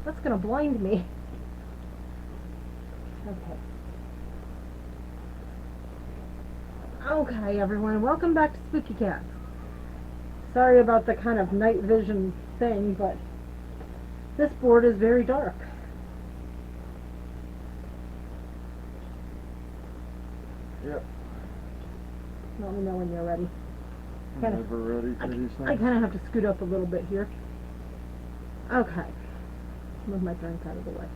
That's gonna blind me. Okay, everyone, welcome back to Spooky Cats. Sorry about the kind of night vision thing, but this board is very dark. Yep. Let me know when you're ready. I'm never ready for these I things. kind of have to scoot up a little bit here. Okay. Move my drink out of the way.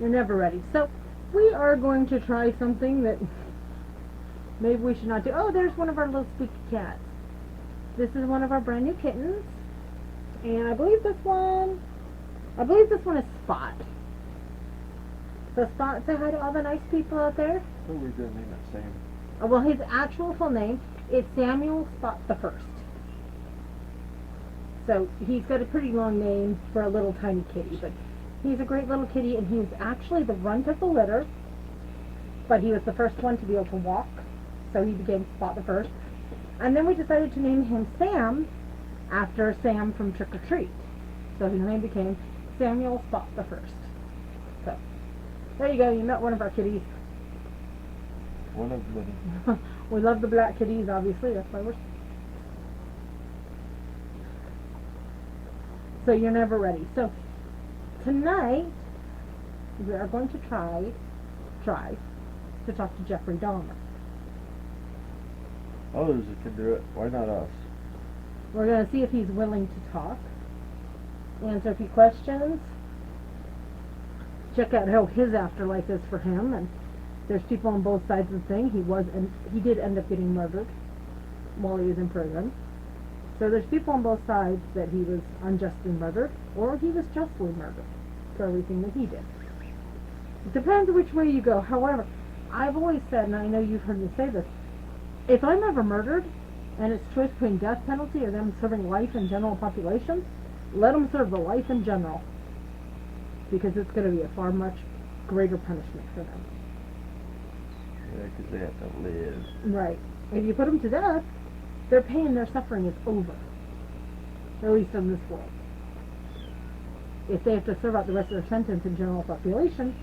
You're never ready. So, we are going to try something that maybe we should not do. Oh, there's one of our little spooky cats. This is one of our brand new kittens. And I believe this one is Spot. So Spot, say hi to all the nice people out there. Oh, we didn't name it Sam. Oh, well, his actual full name is Samuel Spot the First. So he's got a pretty long name for a little tiny kitty, but he's a great little kitty, and he's actually the runt of the litter, but he was the first one to be able to walk, so he became Spot the First. And then we decided to name him Sam after Sam from Trick or Treat. So his name became Samuel Spot the First. So there you go, you met one of our kitties. One of many. We love the black kitties, obviously, that's why we're... So you're never ready. So tonight we are going to try to talk to Jeffrey Dahmer. Others can do it. Why not us? We're going to see if he's willing to talk, answer a few questions, check out how his afterlife is for him, and there's people on both sides of the thing. He did end up getting murdered while he was in prison. So there's people on both sides that he was unjustly murdered, or he was justly murdered for everything that he did. It depends which way you go. However, I've always said, and I know you've heard me say this, if I'm ever murdered, and it's choice between death penalty or them serving life in general population, let them serve the life in general, because it's going to be a far much greater punishment for them. Yeah, because they have to live. Right. If you put them to death, their pain, their suffering is over. At least in this world. If they have to serve out the rest of their sentence in general population,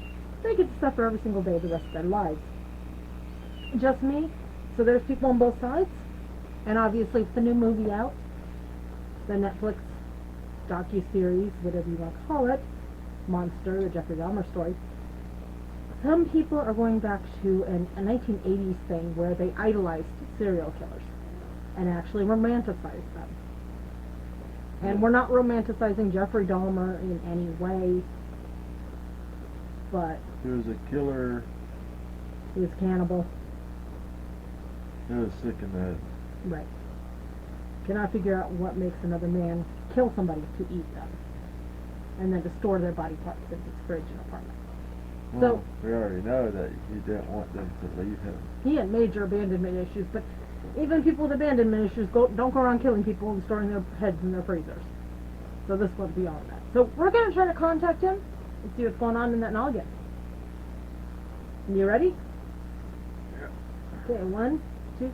they get to suffer every single day the rest of their lives. Just me. So there's people on both sides. And obviously with the new movie out, the Netflix docu-series, whatever you want to call it, Monster, the Jeffrey Dahmer story, some people are going back to a 1980s thing where they idolized serial killers and actually romanticized them. And we're not romanticizing Jeffrey Dahmer in any way, but He was a killer. he was cannibal. He was sick in the head. Right. Cannot figure out what makes another man kill somebody to eat them, and then to store their body parts in his fridge and apartment. Well, we already know that he didn't want them to leave him. He had major abandonment issues, but even people with abandonment issues don't go around killing people and storing their heads in their freezers. So this went beyond that. So we're going to try to contact him and see what's going on in that noggin. You ready? Yeah. Okay, 1, 2. You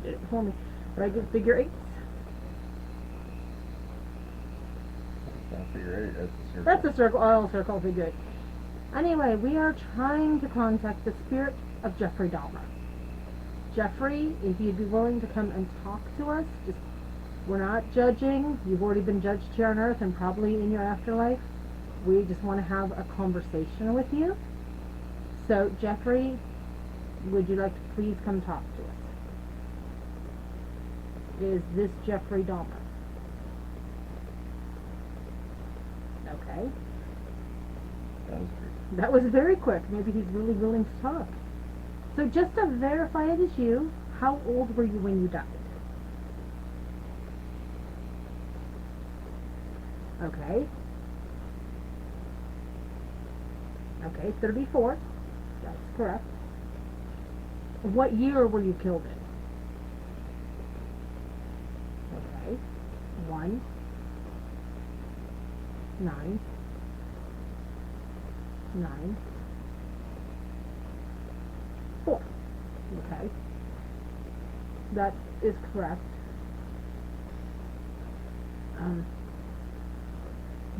did it before me. But I get figure 8. That's figure 8. That's a circle. That's a circle. I'll circle figure 8. Anyway, we are trying to contact the spirit of Jeffrey Dahmer. Jeffrey, if you'd be willing to come and talk to us, we're not judging. You've already been judged here on Earth and probably in your afterlife. We just want to have a conversation with you. So, Jeffrey, would you like to please come talk to us? Is this Jeffrey Dahmer? Okay. That was great. That was very quick. Maybe he's really willing to talk. So just to verify it is you, how old were you when you died? Okay. Okay, 34. That's correct. What year were you killed in? Okay. 1, 9, 9, 4. Okay. That is correct.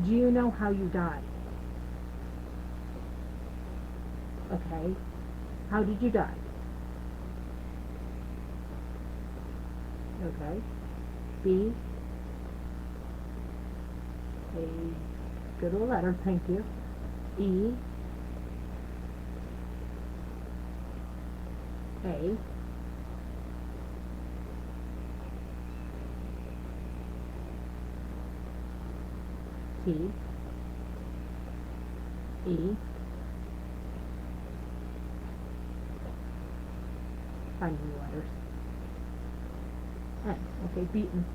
Do you know how you died? Okay. How did you die? Okay. B. A. Go to a letter, thank you. E. A. T. E. Find new letters. N. Okay, beaten.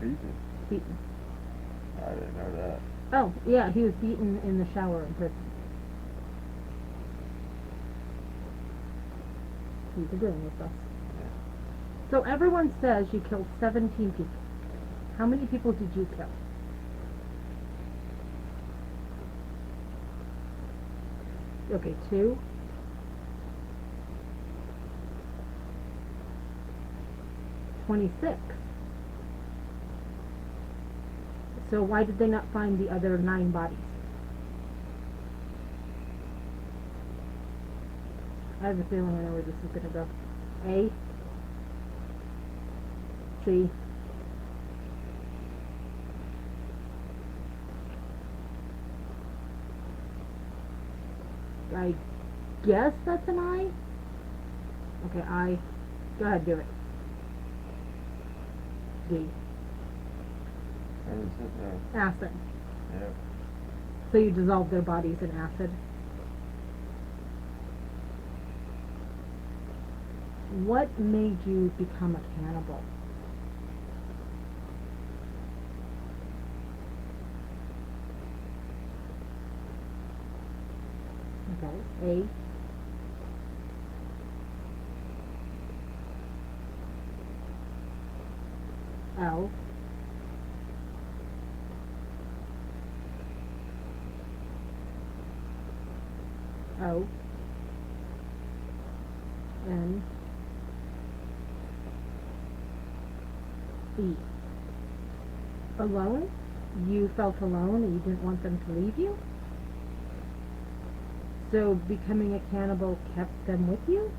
Beaten? Beaten. I didn't know that. Oh, yeah, he was beaten in the shower in prison. He's agreeing with us. Yeah. So everyone says you killed 17 people. How many people did you kill? Okay, 2. $26. So why did they not find the other 9 bodies? I have a feeling I know where this is going to go. A. C. I guess that's an I. Okay, I. Go ahead, do it. D. What is it now? Acid. Yep. So you dissolve their bodies in acid. What made you become a cannibal? Okay. A. L. O. N. E. Alone? You felt alone and you didn't want them to leave you? So becoming a cannibal kept them with you?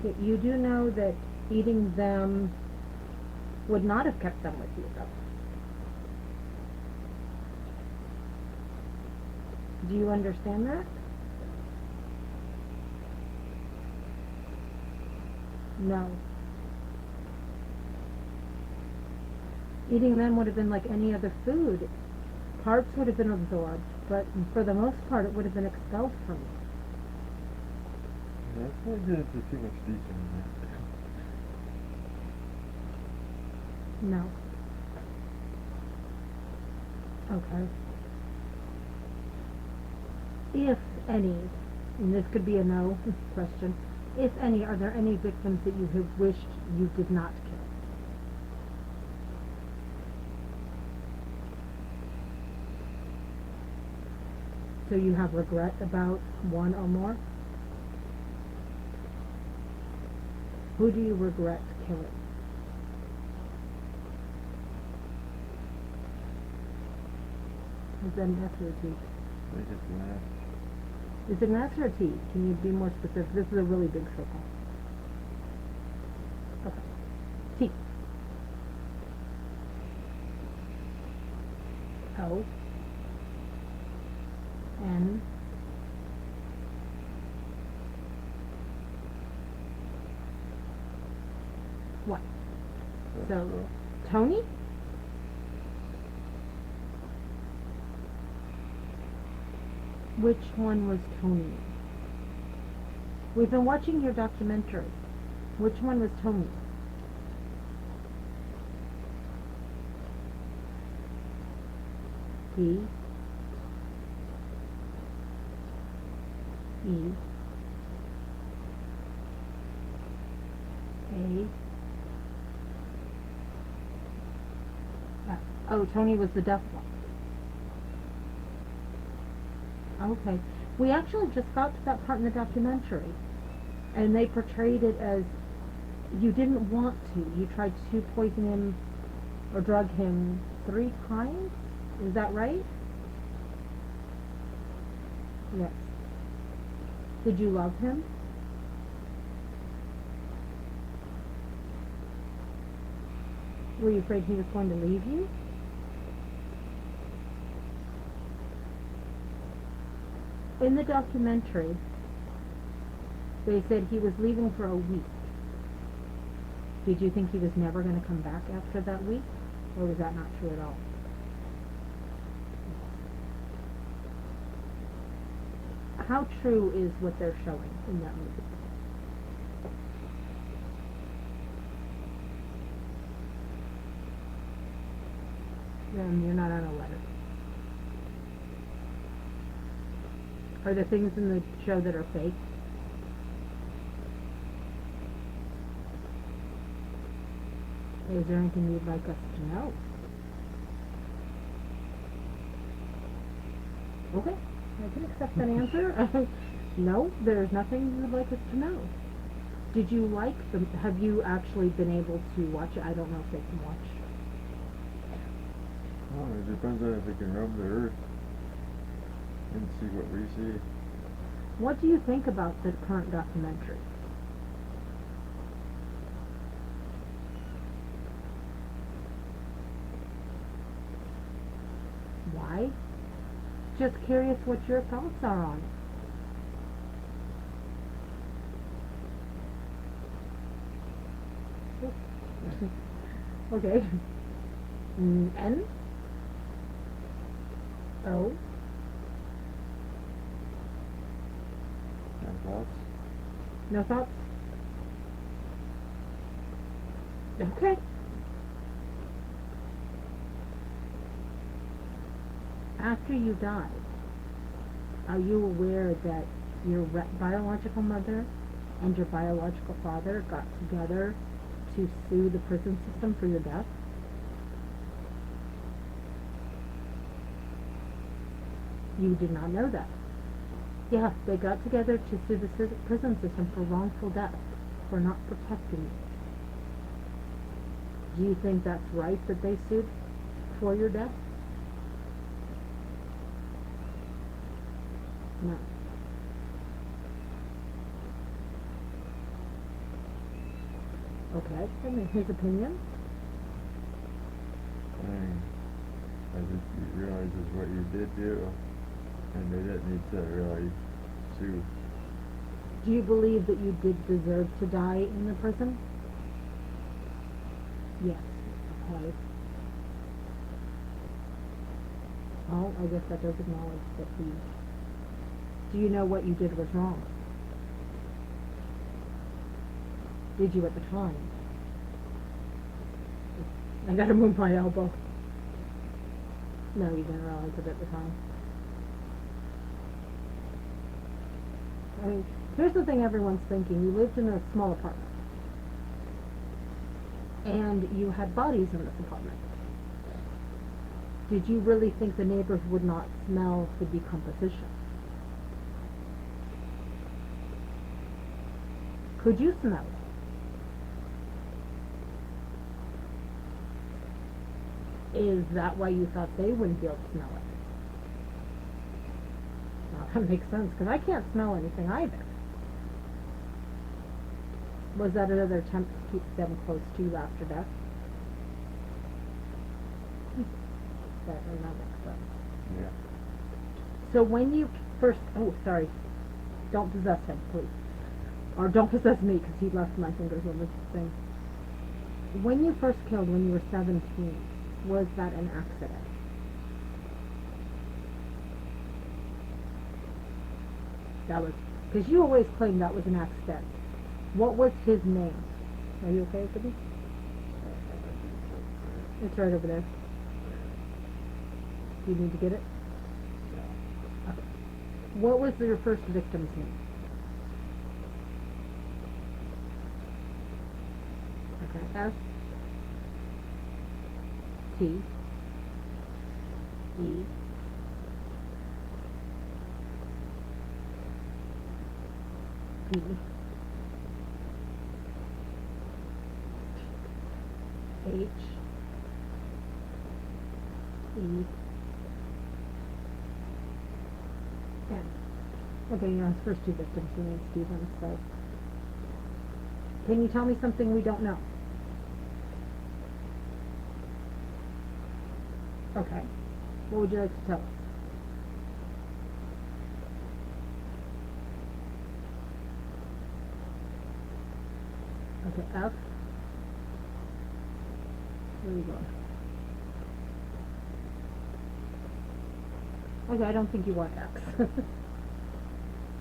Okay, you do know that eating them would not have kept them with you, though. Do you understand that? No. Eating them would have been like any other food. Parts would have been absorbed, but for the most part it would have been expelled from you. That's not getting into too much detail in No. Okay. If any, and this could be a no question, if any, are there any victims that you have wished you did not kill? So you have regret about one or more? Who do you regret killing? Is that an S or a T? I think it's an S. Is it an S or a T? Can you be more specific? This is a really big circle. Okay. T. O. N. What? So, Tony? Which one was Tony? We've been watching your documentary. Which one was Tony? D. E. A. Oh, Tony was the deaf one. Okay. We actually just got to that part in the documentary, and they portrayed it as You didn't want to. You tried to poison him or drug him 3 times? Is that right? Yes. Did you love him? Were you afraid he was going to leave you? In the documentary, they said he was leaving for a week. Did you think he was never going to come back after that week? Or was that not true at all? How true is what they're showing in that movie? You're not on a letter. Are there things in the show that are fake? Is there anything you'd like us to know? Okay, I can accept that answer. No, there's nothing you'd like us to know. Did you like them? Have you actually been able to watch it? I don't know if they can watch. Oh, it depends on if they can roam the earth and see what we see. What do you think about the current documentary? Why? Just curious what your thoughts are on it. Okay. N? O? No thoughts? No thoughts? Okay. After you died, are you aware that your biological mother and your biological father got together to sue the prison system for your death? You did not know that. Yeah, they got together to sue the prison system for wrongful death, for not protecting you. Do you think that's right that they sued for your death? No. Okay, and in his opinion? I just realize is what you did do, and they didn't need to really sue. Do you believe that you did deserve to die in the prison? Yes. Okay. Well, I guess that does acknowledge that he... Do you know what you did was wrong? Did you at the time? I gotta move my elbow. No, you didn't realize it at the time. I mean, here's the thing everyone's thinking. You lived in a small apartment. And you had bodies in this apartment. Did you really think the neighbors would not smell the decomposition? Could you smell it? Is that why you thought they wouldn't be able to smell it? Well, that makes sense, because I can't smell anything either. Was that another attempt to keep them close to you after death? That makes sense. Yeah. So when you first... Oh, sorry. Don't possess him, please. Or don't possess me, because he left my fingers on this thing. When you first killed, when you were 17, was that an accident? That was... Because you always claim that was an accident. What was his name? Are you okay with me? It's right over there. Do you need to get it? Okay. What was your first victim's name? Okay. S T E P H E N. Okay, his first two victims were named Stephen, so. Can you tell me something we don't know? Okay. What would you like to tell us? Okay, F. Where are you going? Okay, I don't think you want X.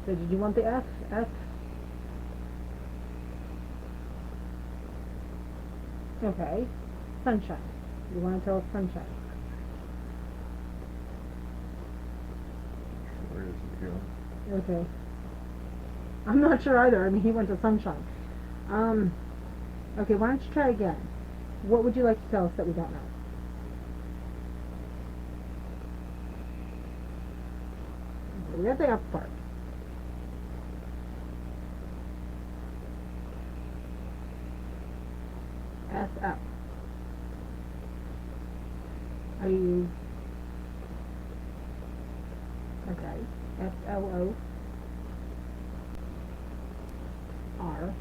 So did you want the F? F? Okay. Sunshine. You want to tell us sunshine? Where does it go? Okay. I'm not sure either. I mean, he went to sunshine. Okay, why don't you try again? What would you like to tell us that we don't know? We got the F part. SF. Are you... Okay. FLO. R.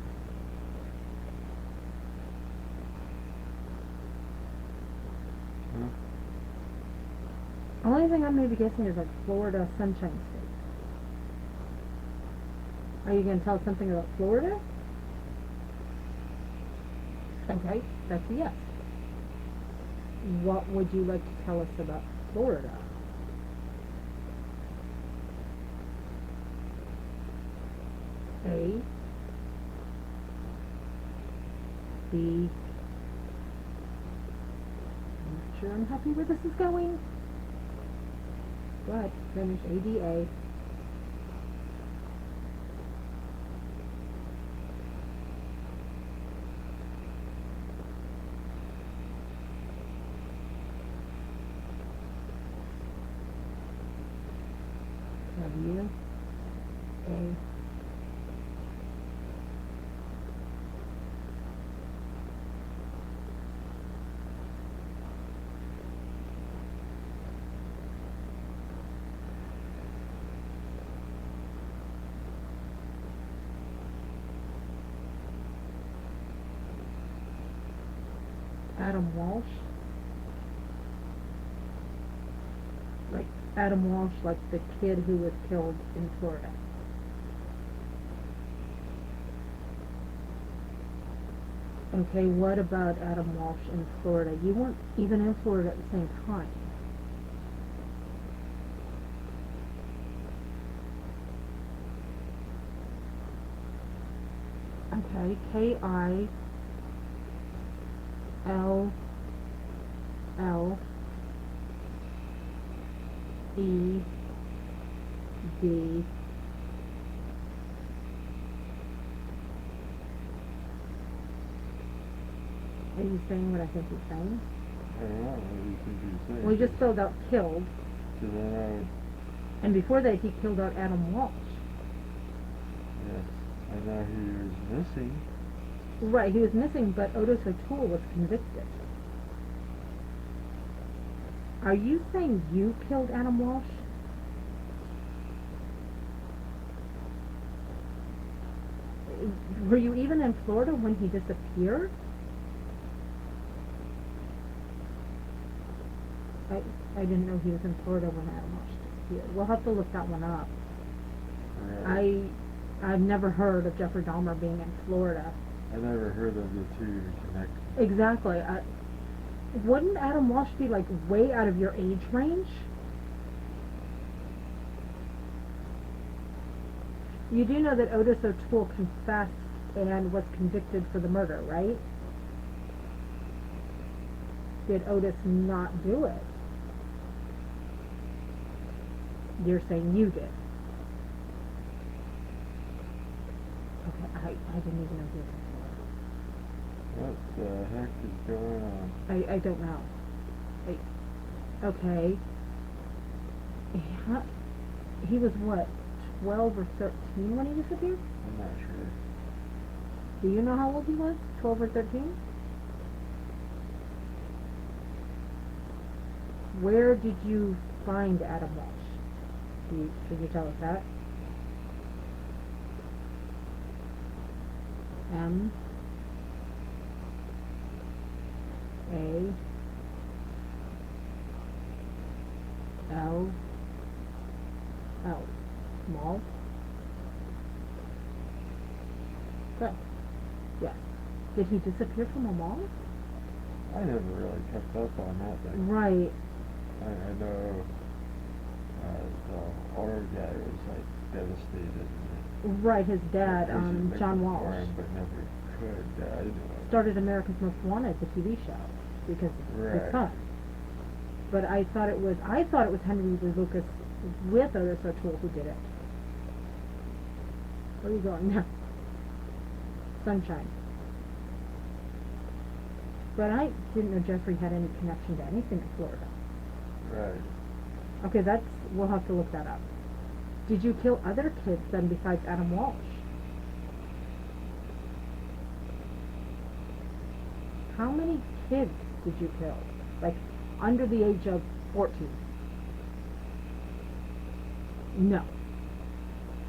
Huh? Only thing I may be guessing is like Florida Sunshine State. Are you going to tell us something about Florida? Okay, that's a yes. What would you like to tell us about Florida? A. B. I'm not sure I'm happy where this is going. Go ahead, finish. ADA. W. A. Adam Walsh. Like Adam Walsh, like the kid who was killed in Florida. Okay, what about Adam Walsh in Florida? You weren't even in Florida at the same time. Okay, K-I L L E D Are you saying what I think you're saying? I don't know. What do you think you're saying? Well, he just spelled out killed, So then and before that he killed out Adam Walsh. yes. And now he was missing. Right, he was missing, but Otis O'Toole was convicted. Are you saying you killed Adam Walsh? Were you even in Florida when he disappeared? I didn't know he was in Florida when Adam Walsh disappeared. We'll have to look that one up. Right. I've never heard of Jeffrey Dahmer being in Florida. I never heard of the two connected. Exactly. Wouldn't Adam Walsh be like way out of your age range? You do know that Otis O'Toole confessed and was convicted for the murder, right? Did Otis not do it? You're saying you did. Okay, I didn't even know he was in Florida. What the heck is going on? I don't know. Okay. He was what, 12 or 13 when he disappeared? I'm not sure. Do you know how old he was? 12 or 13? Where did you find Adam Walsh? Could you tell us that? M A L L. Mall? Good. Yes. Did he disappear from a mall? I never really kept up on that thing. Right. I know the owner guy was like devastated. Right, his dad, Looking John for Walsh, him, but never could. started America's Most Wanted, the TV show, because of his Right. son. But I thought it was Henry Lee Lucas with Otis O'Toole who did it. Where are you going now? Sunshine. But I didn't know Jeffrey had any connection to anything in Florida. Right. Okay, we'll have to look that up. Did you kill other kids then besides Adam Walsh? How many kids did you kill? Like, under the age of 14? No.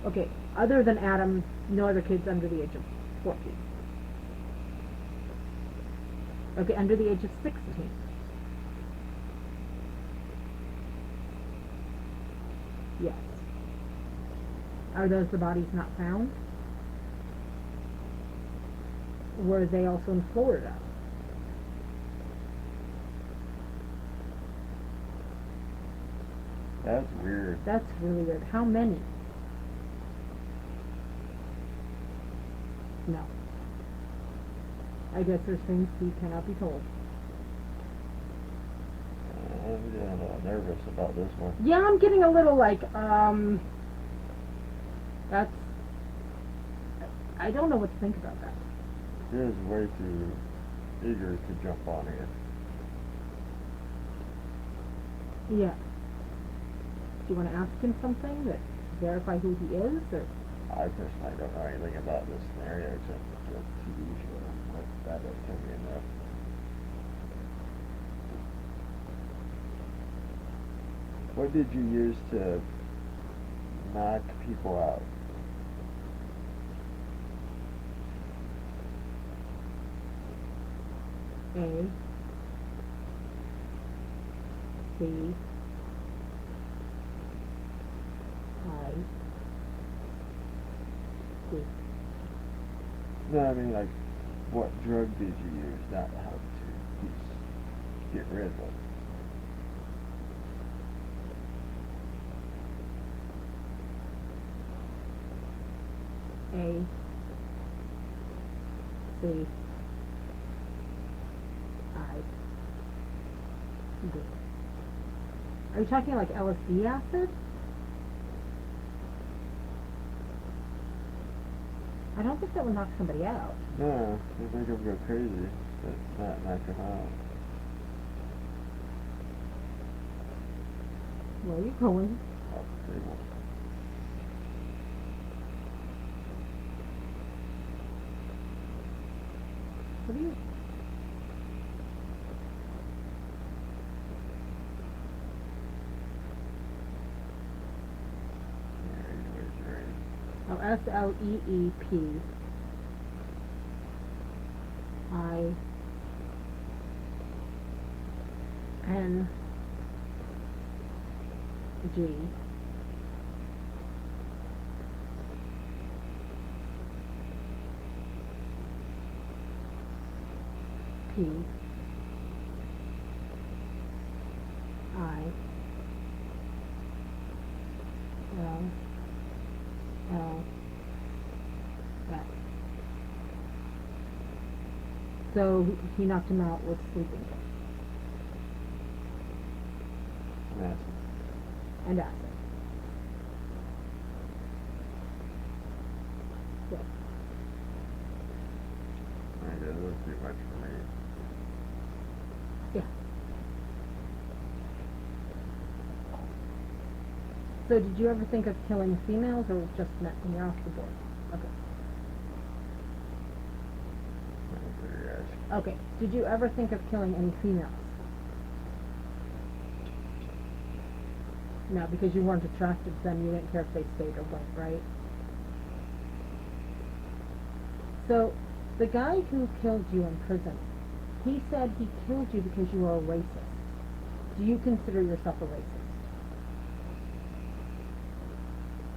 Okay, other than Adam, no other kids under the age of 14. Okay, under the age of 16. Yes. Are those the bodies not found? Were they also in Florida? That's weird. That's really weird. How many? No. I guess there's things he cannot be told. I'm getting a little nervous about this one. Yeah, I'm getting a little like, that's, I don't know what to think about that. He is way too eager to jump on it. Yeah. Do you want to ask him something that verify who he is, or? I personally don't know anything about this scenario except the TV show. That doesn't tell me enough. What did you use to knock people out? A C I C. No, I mean, like, what drug did you use, not how to get rid of it. A C I D. Are you talking like LSD acid? I don't think that would knock somebody out. No, it make them go crazy, but not knock them out. Where are you going? Off the table. What are you? Oh, SLEEP I N G P I L L S. So he knocked him out with sleeping Yes. and acid. Yes. That was too much for me. Yeah. So did you ever think of killing females, or just men when you're off the board? Okay. That's what you're asking. Okay. Did you ever think of killing any females? No, because you weren't attracted to them, you didn't care if they stayed or went, right? So, the guy who killed you in prison, he said he killed you because you were a racist. Do you consider yourself a racist?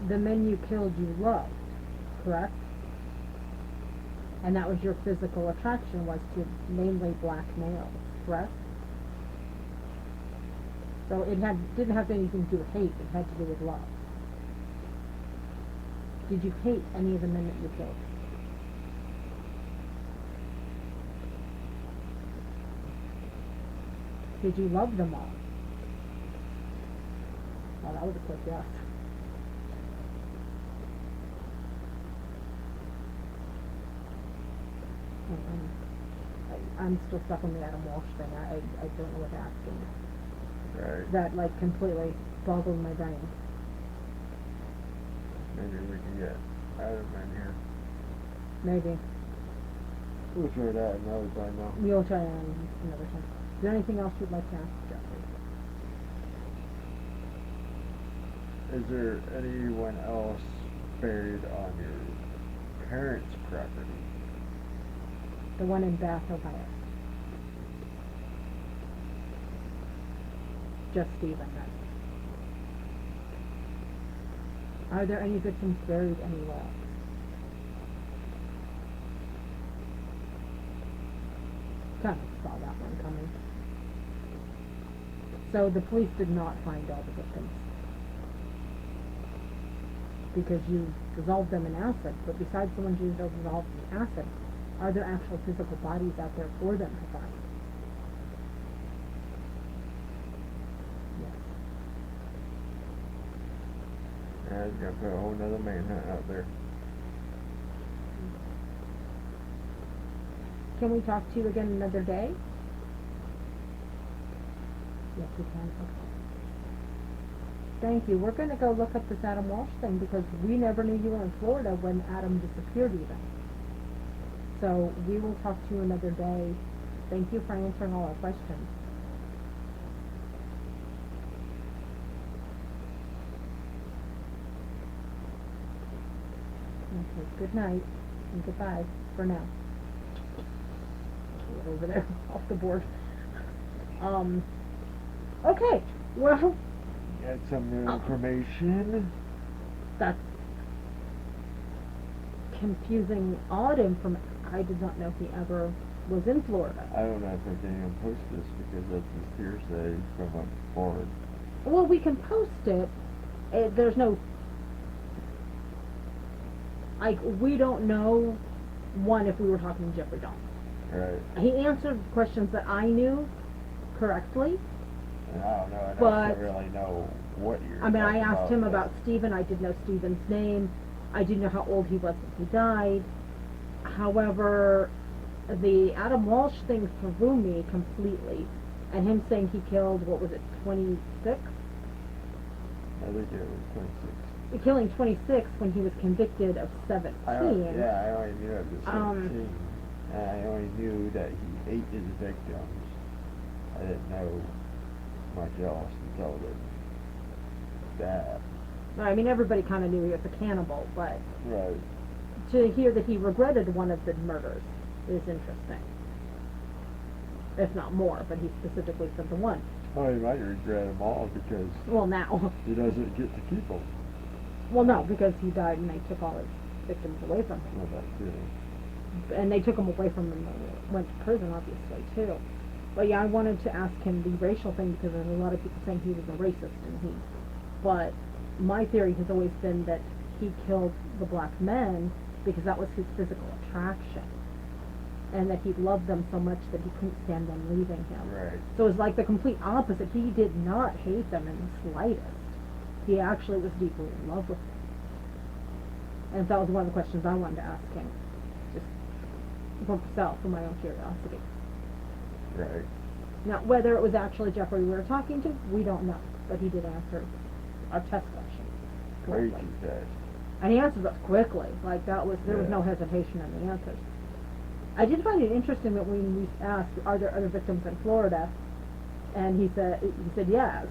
The men you killed you loved, correct? And that was your physical attraction, was to mainly black males, correct? So it didn't have anything to do with hate, it had to do with love. Did you hate any of the men that you killed? Did you love them all? Well, that was a quick yes. I'm still stuck on the Adam Walsh thing. I don't know what to ask him. Right. That, like, completely boggled my brain. Maybe we can get Adam in here. Maybe. We'll try that another time though. We'll try another time. Is there anything else you'd like to ask, Jeffrey? Is there anyone else buried on your parents' property? The one in Bath, Ohio. Just Stephen, then. Are there any victims buried anywhere else? Kind of saw that one coming. So the police did not find all the victims. Because you dissolved them in acid, but besides the ones you dissolved in acid, are there actual physical bodies out there for them to find? Yes. Yeah, he's gonna put a whole nother manhunt out there. Can we talk to you again another day? Yes, we can. Okay. Thank you. We're going to go look up this Adam Walsh thing because we never knew you were in Florida when Adam disappeared even. So we will talk to you another day. Thank you for answering all our questions. Okay, good night and goodbye for now. Over there, off the board. Okay, well, Got some new information. that's confusing, odd information. I did not know he ever was in Florida. I don't know if I can even post this because that's just hearsay from a board. Well, we can post it. There's no, like, we don't know, one, if we were talking to Jeffrey Dahmer. Right. He answered questions that I knew correctly. And I don't know, I But- don't really know what you're I mean, I talking asked him but- about Stephen. I did know Stephen's name. I did know how old he was when he died. However, the Adam Walsh thing threw me completely. And him saying he killed, what was it, 26? I think it was 26. Killing 26 when he was convicted of 17. I only knew it was 17. And I only knew that he ate his victims. I didn't know much else until that. I mean, everybody kind of knew he was a cannibal, but Right. to hear that he regretted one of the murders is interesting. If not more, but he specifically said the one. Oh, he might regret them all because Well, now. he doesn't get to keep them. Well, no, because he died and they took all his victims away from him. Well, that's it. And they took him away from him and went to prison, obviously, too. But yeah, I wanted to ask him the racial thing because there's a lot of people saying he was a racist, and but my theory has always been that he killed the black men because that was his physical attraction. And that he loved them so much that he couldn't stand them leaving him. Right. So it was like the complete opposite. He did not hate them in the slightest. He actually was deeply in love with them. And that was one of the questions I wanted to ask him. Just for myself, for my own curiosity. Right. Now, whether it was actually Jeffrey we were talking to, we don't know. But he did answer our test question. Crazy correctly. test. And he answered us quickly. Like, there was no Yeah. hesitation in the answers. I did find it interesting that when we asked, are there other victims in Florida? And he said yes.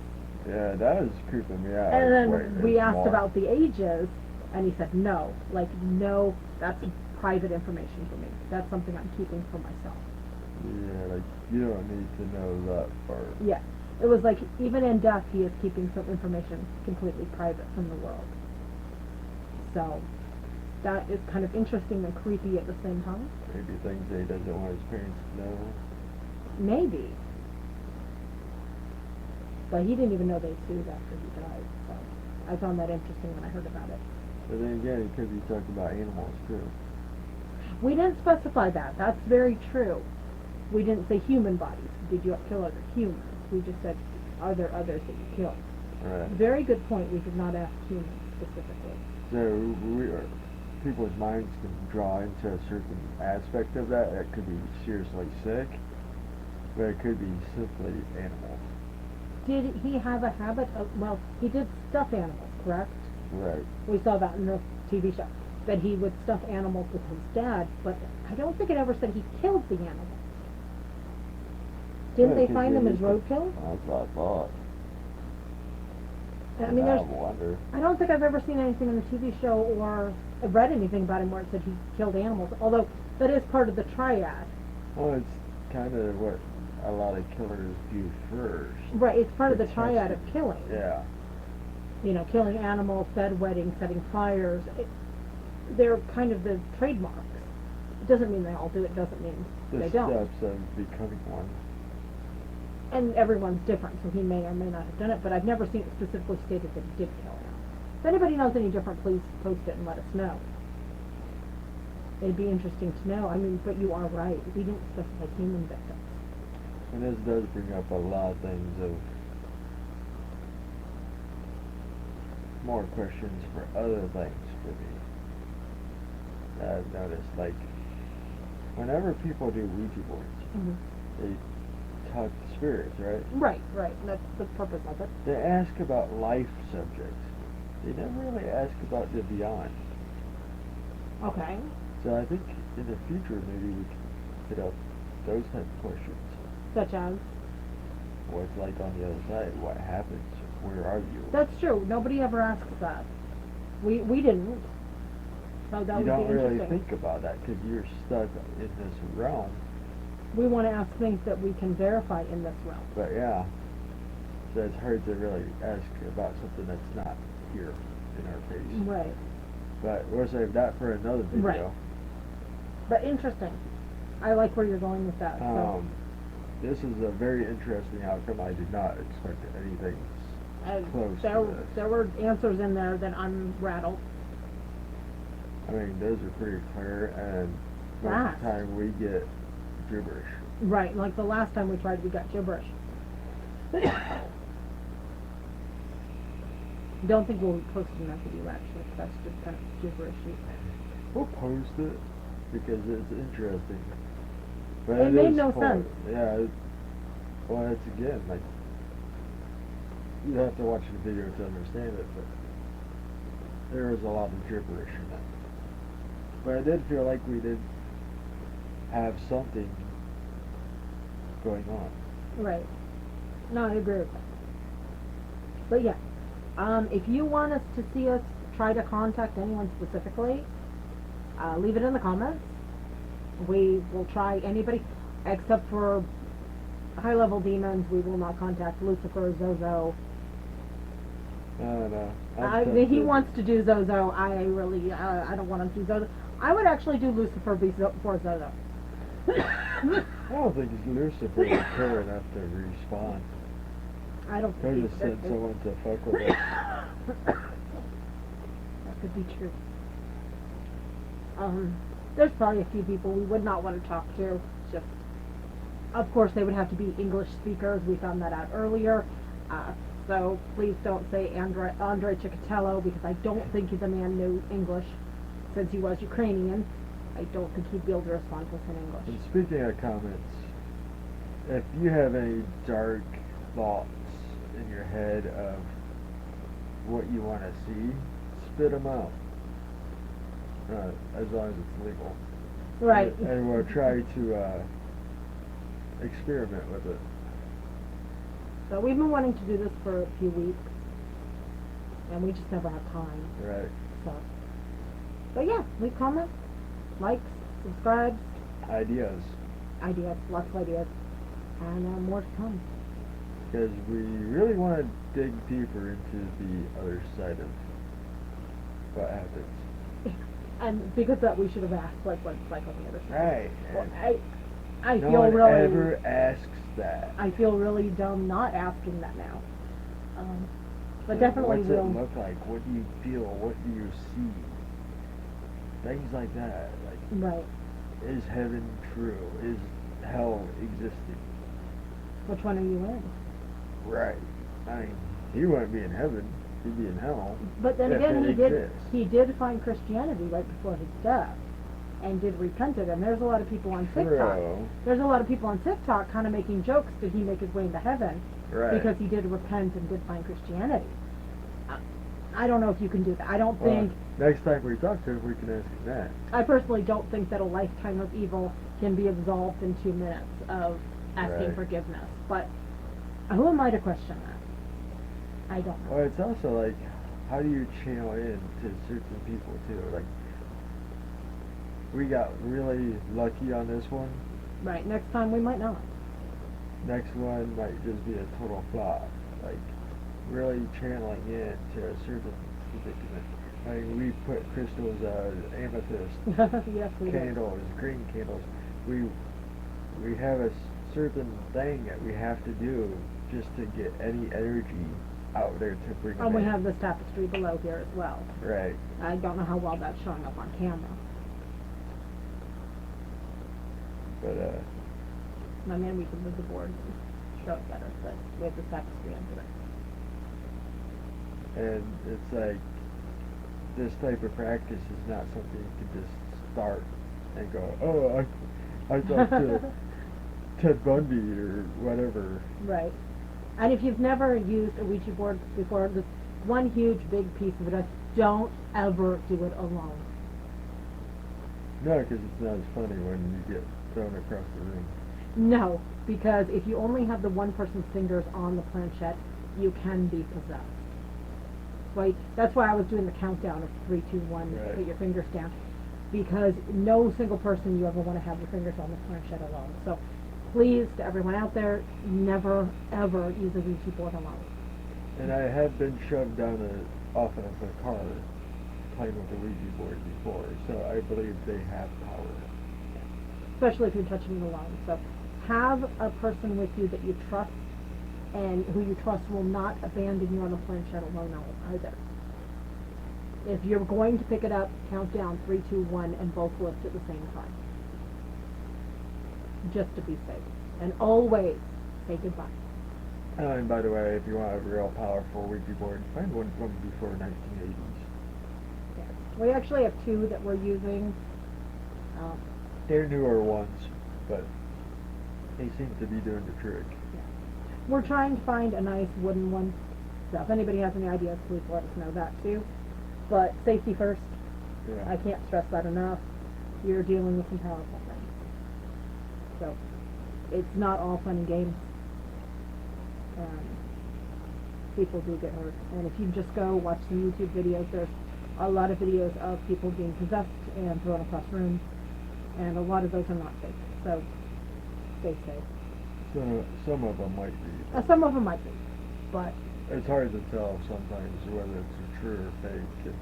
Yeah, that was creeping me out. And Wait, then we there's asked more. about the ages, and he said no. Like, no, that's private information for me. That's something I'm keeping for myself. Yeah, like, you don't need to know that part. Yeah. It was like, even in death, he is keeping some information completely private from the world. So, that is kind of interesting and creepy at the same time. Maybe things that he doesn't want his parents to know. Maybe. But he didn't even know they sued after he died, so I found that interesting when I heard about it. But then again, he could be talking about animals, too. We didn't specify that. That's very true. We didn't say human bodies. Did you kill other humans? We just said, are there others that you killed? Right. Very good point. We did not ask humans specifically. So, people's minds can draw into a certain aspect of that. It could be seriously sick, but it could be simply animals. Did he have a habit of, well, he did stuff animals, correct? Right. We saw that in the TV show, that he would stuff animals with his dad, but I don't think it ever said he killed the animals. Didn't they find them as roadkill? That's what I thought. I mean, I wonder. I don't think I've ever seen anything in the TV show or read anything about him where it said he killed animals, although that is part of the triad. Well, it's kind of what a lot of killers do first. Right, it's part of the It's triad of tested. killing. Yeah. You know, killing animals, bedwetting, setting fires. They're kind of the trademarks. It doesn't mean they all do it, doesn't mean The they don't. steps of becoming one. And everyone's different, so he may or may not have done it, but I've never seen it specifically stated that he did kill animals. If anybody knows any different, please post it and let us know. It'd be interesting to know. I mean, but you are right. We didn't specify human victims. And this does bring up a lot of things of more questions for other things for me. I've noticed, like, whenever people do Ouija boards, Mm-hmm. they talk to spirits, right? Right. That's the purpose of it. They ask about life subjects. They never really ask about the beyond. Okay. So I think in the future maybe we could hit up those type of questions. Such as? What's like on the other side? What happens? Where are you? That's true. Nobody ever asks that. We didn't. So that You would don't be really interesting. think about that because you're stuck in this realm. We want to ask things that we can verify in this realm. But yeah, so it's hard to really ask about something that's not here in our face. Right. But we'll save that for another video. Right. But interesting. I like where you're going with that. So. This is a very interesting outcome. I did not expect anything close to this. There were answers in there that I'm rattled. I mean, those are pretty clear, and most of the time we get gibberish. Right, like the last time we tried, we got gibberish. Don't think we'll be posting that video actually, 'cause that's just kind of gibberishy. We'll post it because it's interesting. But It made is no full- sense. Yeah. Well, it's again like you have to watch the video to understand it, but there was a lot of gibberish in it. But I did feel like we did have something going on. Right. No, I agree with that. But yeah, if you want us to see us try to contact anyone specifically, leave it in the comments. We will try anybody, except for high-level demons. We will not contact Lucifer, Zozo. No. He wants to do Zozo. I really, I don't want him to do Zozo. I would actually do Lucifer before Zozo. I don't think Lucifer would care enough to respond. I don't They think just sent someone to fuck with us. That could be true. There's probably a few people we would not want to talk to. Just, of course, they would have to be English speakers. We found that out earlier. So please don't say Andre Chikatilo, because I don't think the man knew English. Since he was Ukrainian, I don't think he'd be able to respond to us in English. And speaking of comments, if you have any dark thoughts in your head of what you want to see, spit them out. As long as it's legal. Right. And we'll try to experiment with it. So we've been wanting to do this for a few weeks, and we just never have time. Right. So, but yeah, leave comments, likes, subscribe, Ideas. lots of ideas, and more to come. Because we really want to dig deeper into the other side of what happens. And because that we should have asked, like, what's like on the other side. Right. Well, I No feel one really. ever asks that. I feel really dumb not asking that now. But Like, definitely what's will. it look like? What do you feel? What do you see? Things like that. Like, Right. is heaven true? Is hell existing? Which one are you in? Right. I mean, he wouldn't be in heaven. He'd be in hell. But then if again, it exists. he did find Christianity right before his death, and did repent it. And there's a lot of people on TikTok. True. There's a lot of people on TikTok kind of making jokes. Did he make his way into heaven? Right. Because he did repent and did find Christianity. I don't know if you can do that. I don't Well, think. next time we talk to him, we can ask him that. I personally don't think that a lifetime of evil can be absolved in 2 minutes of asking Right. forgiveness. But who am I to question that? I don't know. Well, it's also like, how do you channel in to certain people too? Like, we got really lucky on this one. Right. Next time we might not. Next one might just be a total flop. Like, really channeling in to a certain predicament. I mean, we put crystals, amethyst, Yes, we do. candles, green candles. We have a certain thing that we have to do just to get any energy out there to bring And it we in. have this tapestry below here as well. Right. I don't know how well that's showing up on camera. But, I mean, we can move the board and show it better, but we have this tapestry under it. and it's like, this type of practice is not something you can just start and go, oh, I talked to Ted Bundy or whatever. Right. And if you've never used a Ouija board before, the one huge big piece of it is don't ever do it alone. No, because it's not as funny when you get thrown across the room. No, because if you only have the one person's fingers on the planchette, you can be possessed. Right? That's why I was doing the countdown of 3, 2, 1, Right. put your fingers down. Because no single person you ever want to have your fingers on the planchette alone. So please, to everyone out there, never ever use a Ouija board alone. And I have been shoved down off of a car playing with a Ouija board before, so I believe they have power. Especially if you're touching it alone. So have a person with you that you trust and who you trust will not abandon you on the planchette alone either. If you're going to pick it up, count down 3, 2, 1 and both lift at the same time. Just to be safe. And always say goodbye. And by the way, if you want a real powerful Ouija board, find one from before 1980s. Yeah. We actually have 2 that we're using. They're newer ones, but they seem to be doing the trick. We're trying to find a nice wooden one. So if anybody has any ideas, please let us know that too. But safety first. Yeah. I can't stress that enough. You're dealing with some powerful things. So it's not all fun and games. People do get hurt. And if you just go watch some YouTube videos, there's a lot of videos of people being possessed and thrown across rooms. And a lot of those are not safe. So stay safe. So some of them might be. Some of them might be. But It's hard to tell sometimes whether it's true or fake.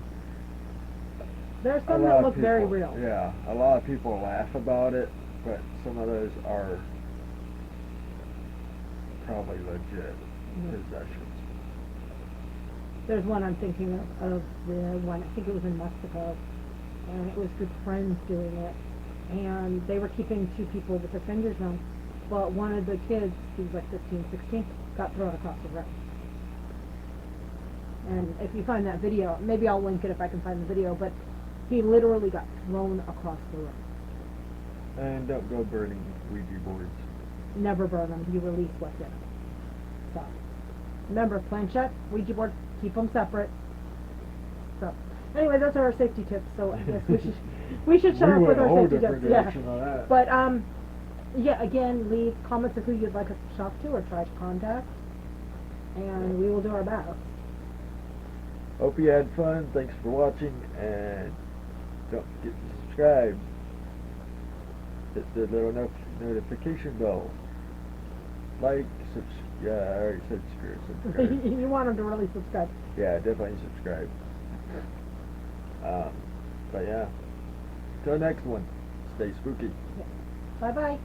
there's A some lot that of look very people- real. Yeah, a lot of people laugh about it, but some of those are probably legit possessions. There's one I'm thinking of the one, I think it was in Mexico, and it was good friends doing it, and they were keeping 2 people with their fingers on, but one of the kids, he was like 15, 16, got thrown across the room. And if you find that video, maybe I'll link it if I can find the video, but he literally got thrown across the room. And don't go burning Ouija boards. Never burn them, you release what's in them. So, remember, planchette, Ouija board, keep them separate. So, anyway, those are our safety tips, so I guess we should shut We up went with a our whole safety tips. different direction on that. But, yeah, again, leave comments of who you'd like us to talk to or try to contact. and we will do our best. Hope you had fun. Thanks for watching, and don't forget to subscribe. Hit the little notification bell. Like, I already said subscribe. You want them to really subscribe. Yeah, definitely subscribe. But yeah, till next one, stay spooky. Bye bye.